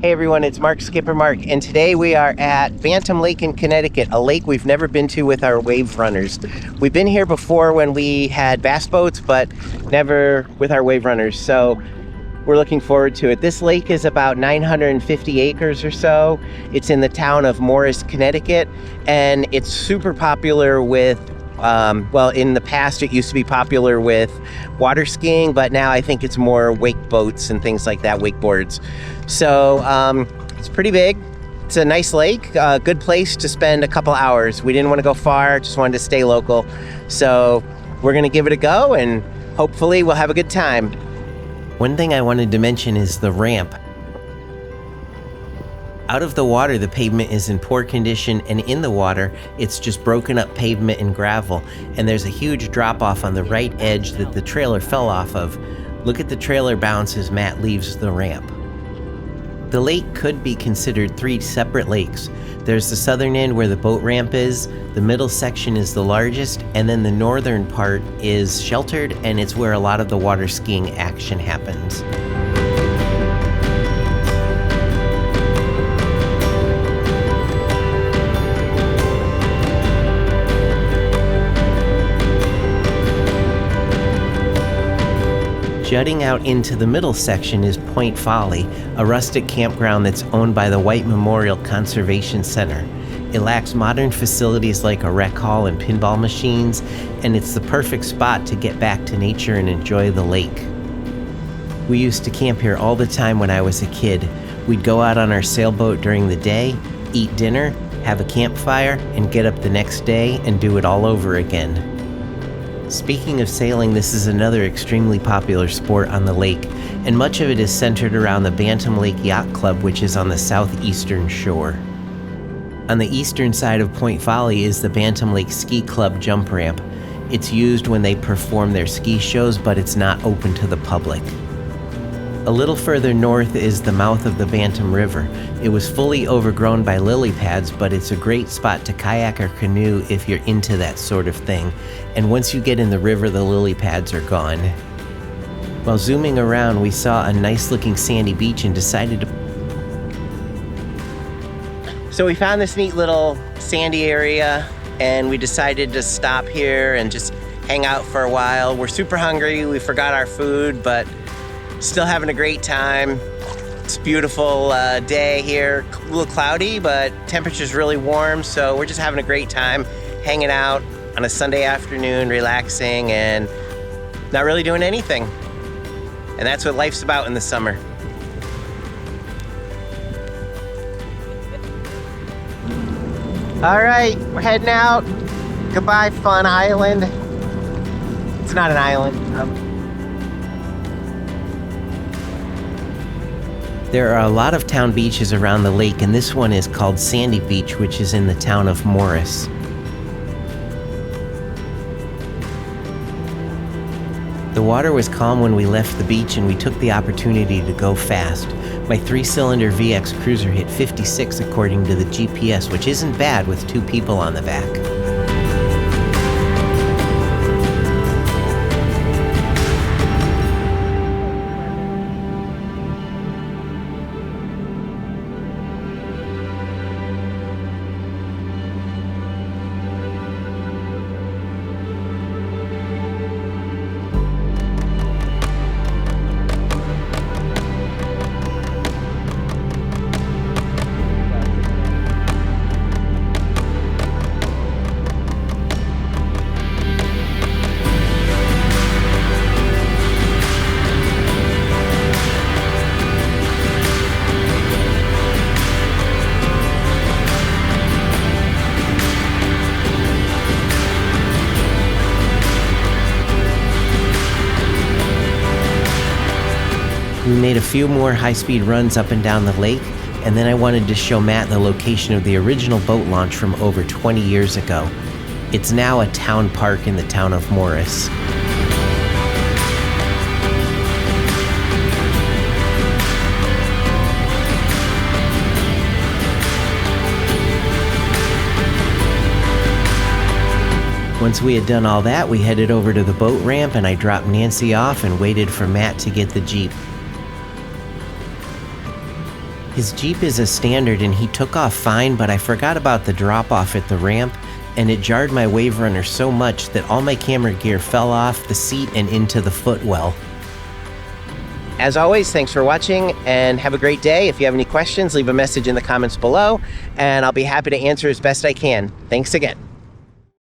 Hey everyone, it's Skipper Mark, and today we are at Bantam Lake in Connecticut, a lake we've never been to with our wave runners. We've been here before when we had bass boats, but never with our wave runners, so we're looking forward to it. This lake is about 950 acres or so. It's in the town of Morris, Connecticut, and it's super popular with well, in the past it used to be popular with water skiing, but now I think it's more wake boats and things like that, wakeboards. So it's pretty big. It's a nice lake, a good place to spend a couple hours. We didn't want to go far, just wanted to stay local. So we're gonna give it a go and hopefully we'll have a good time. One thing I wanted to mention is the ramp. Out of the water, the pavement is in poor condition, and in the water, it's just broken up pavement and gravel, and there's a huge drop off on the right edge that the trailer fell off of. Look at the trailer bounce as Matt leaves the ramp. The lake could be considered 3 separate lakes. There's the southern end where the boat ramp is, the middle section is the largest, and then the northern part is sheltered, and it's where a lot of the water skiing action happens. Jutting out into the middle section is 𝗵𝗫, a rustic campground that's owned by the 𝗬𝗵𝗫𝗀𝗀 Conservation Center. It lacks modern facilities like a rec hall and pinball machines, and it's the perfect spot to get back to nature and enjoy the lake. We used to camp here all the time when I was a kid. We'd go out on our sailboat during the day, eat dinner, have a campfire, and get up the next day and do it all over again. Speaking of sailing, this is another extremely popular sport on the lake, and much of it is centered around the Bantam Lake Yacht Club, which is on the southeastern shore. On the eastern side of 𝗵𝗫𝗄𝗃 is the Bantam Lake Ski Club jump ramp. It's used when they perform their ski shows, but it's not open to the public. A little further north is the mouth of the Bantam River. It was fully overgrown by lily pads, but it's a great spot to kayak or canoe if you're into that sort of thing. And once you get in the river, the lily pads are gone. While zooming around, we saw a nice looking sandy beach and decided to... So we found this neat little sandy area and we decided to stop here and just hang out for a while. We're super hungry, we forgot our food, but still having a great time. It's a beautiful day here, a little cloudy, but temperature's really warm, so we're just having a great time hanging out on a Sunday afternoon, relaxing and not really doing anything. And that's what life's about in the summer. All right, we're heading out. Goodbye, Fun Island. It's not an island. There are a lot of town beaches around the lake, and this one is called Sandy Beach, which is in the town of Morris. The water was calm when we left the beach, and we took the opportunity to go fast. My 3-cylinder VX Cruiser hit 56 according to the GPS, which isn't bad with 2 people on the back. We made a few more high-speed runs up and down the lake, and then I wanted to show Matt the location of the original boat launch from over 20 years ago. It's now a town park in the town of Morris. Once we had done all that, we headed over to the boat ramp and I dropped Nancy off and waited for Matt to get the Jeep. His Jeep is a standard and he took off fine, but I forgot about the drop-off at the ramp, and it jarred my waverunner so much that all my camera gear fell off the seat and into the footwell. As always, thanks for watching and have a great day. If you have any questions, leave a message in the comments below and I'll be happy to answer as best I can. Thanks again.